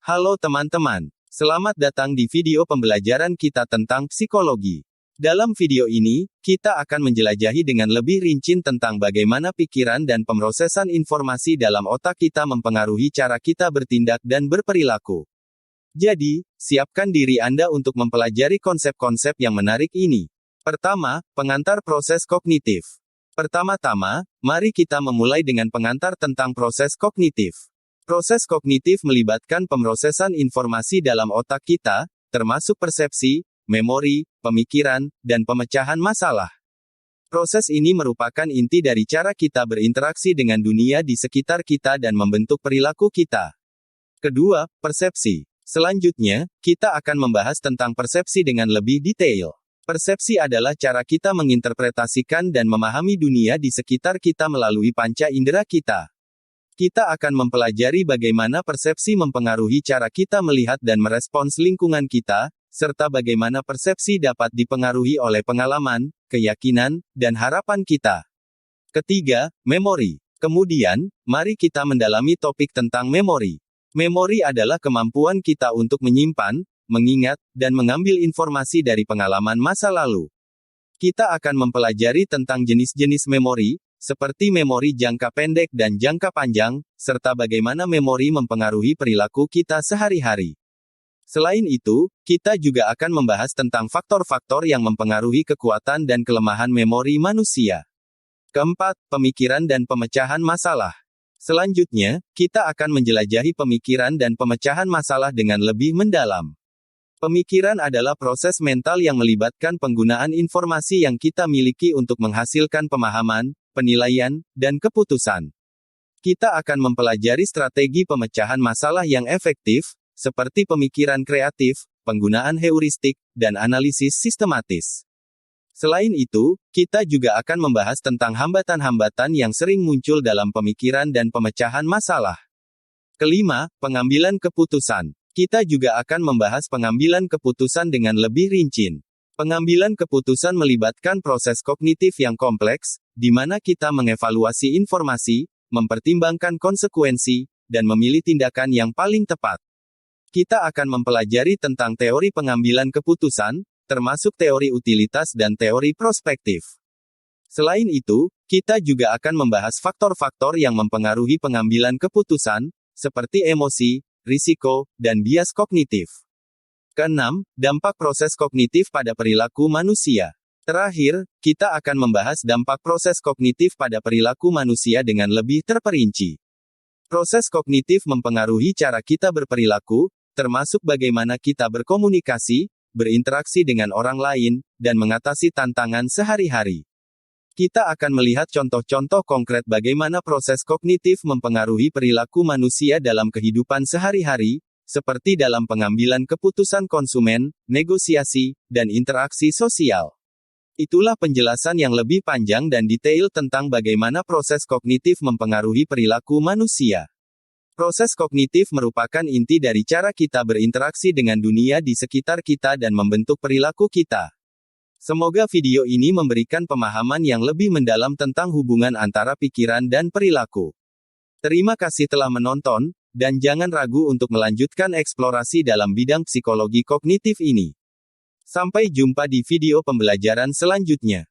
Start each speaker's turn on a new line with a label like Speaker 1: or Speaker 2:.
Speaker 1: Halo teman-teman, selamat datang di video pembelajaran kita tentang psikologi. Dalam video ini, kita akan menjelajahi dengan lebih rinci tentang bagaimana pikiran dan pemrosesan informasi dalam otak kita mempengaruhi cara kita bertindak dan berperilaku. Jadi, siapkan diri Anda untuk mempelajari konsep-konsep yang menarik ini. Pertama, pengantar proses kognitif. Pertama-tama, mari kita memulai dengan pengantar tentang proses kognitif. Proses kognitif melibatkan pemrosesan informasi dalam otak kita, termasuk persepsi, memori, pemikiran, dan pemecahan masalah. Proses ini merupakan inti dari cara kita berinteraksi dengan dunia di sekitar kita dan membentuk perilaku kita. Kedua, persepsi. Selanjutnya, kita akan membahas tentang persepsi dengan lebih detail. Persepsi adalah cara kita menginterpretasikan dan memahami dunia di sekitar kita melalui panca indera kita. Kita akan mempelajari bagaimana persepsi mempengaruhi cara kita melihat dan merespons lingkungan kita, serta bagaimana persepsi dapat dipengaruhi oleh pengalaman, keyakinan, dan harapan kita. Ketiga, memori. Kemudian, mari kita mendalami topik tentang memori. Memori adalah kemampuan kita untuk menyimpan, mengingat, dan mengambil informasi dari pengalaman masa lalu. Kita akan mempelajari tentang jenis-jenis memori, seperti memori jangka pendek dan jangka panjang, serta bagaimana memori mempengaruhi perilaku kita sehari-hari. Selain itu, kita juga akan membahas tentang faktor-faktor yang mempengaruhi kekuatan dan kelemahan memori manusia. Keempat, pemikiran dan pemecahan masalah. Selanjutnya, kita akan menjelajahi pemikiran dan pemecahan masalah dengan lebih mendalam. Pemikiran adalah proses mental yang melibatkan penggunaan informasi yang kita miliki untuk menghasilkan pemahaman, penilaian, dan keputusan. Kita akan mempelajari strategi pemecahan masalah yang efektif, seperti pemikiran kreatif, penggunaan heuristik, dan analisis sistematis. Selain itu, kita juga akan membahas tentang hambatan-hambatan yang sering muncul dalam pemikiran dan pemecahan masalah. Kelima, pengambilan keputusan. Kita juga akan membahas pengambilan keputusan dengan lebih rinci. Pengambilan keputusan melibatkan proses kognitif yang kompleks, di mana kita mengevaluasi informasi, mempertimbangkan konsekuensi, dan memilih tindakan yang paling tepat. Kita akan mempelajari tentang teori pengambilan keputusan, termasuk teori utilitas dan teori prospektif. Selain itu, kita juga akan membahas faktor-faktor yang mempengaruhi pengambilan keputusan, seperti emosi, risiko, dan bias kognitif. Keenam, dampak proses kognitif pada perilaku manusia. Terakhir, kita akan membahas dampak proses kognitif pada perilaku manusia dengan lebih terperinci. Proses kognitif mempengaruhi cara kita berperilaku, termasuk bagaimana kita berkomunikasi, berinteraksi dengan orang lain, dan mengatasi tantangan sehari-hari. Kita akan melihat contoh-contoh konkret bagaimana proses kognitif mempengaruhi perilaku manusia dalam kehidupan sehari-hari, seperti dalam pengambilan keputusan konsumen, negosiasi, dan interaksi sosial. Itulah penjelasan yang lebih panjang dan detail tentang bagaimana proses kognitif mempengaruhi perilaku manusia. Proses kognitif merupakan inti dari cara kita berinteraksi dengan dunia di sekitar kita dan membentuk perilaku kita. Semoga video ini memberikan pemahaman yang lebih mendalam tentang hubungan antara pikiran dan perilaku. Terima kasih telah menonton, dan jangan ragu untuk melanjutkan eksplorasi dalam bidang psikologi kognitif ini. Sampai jumpa di video pembelajaran selanjutnya.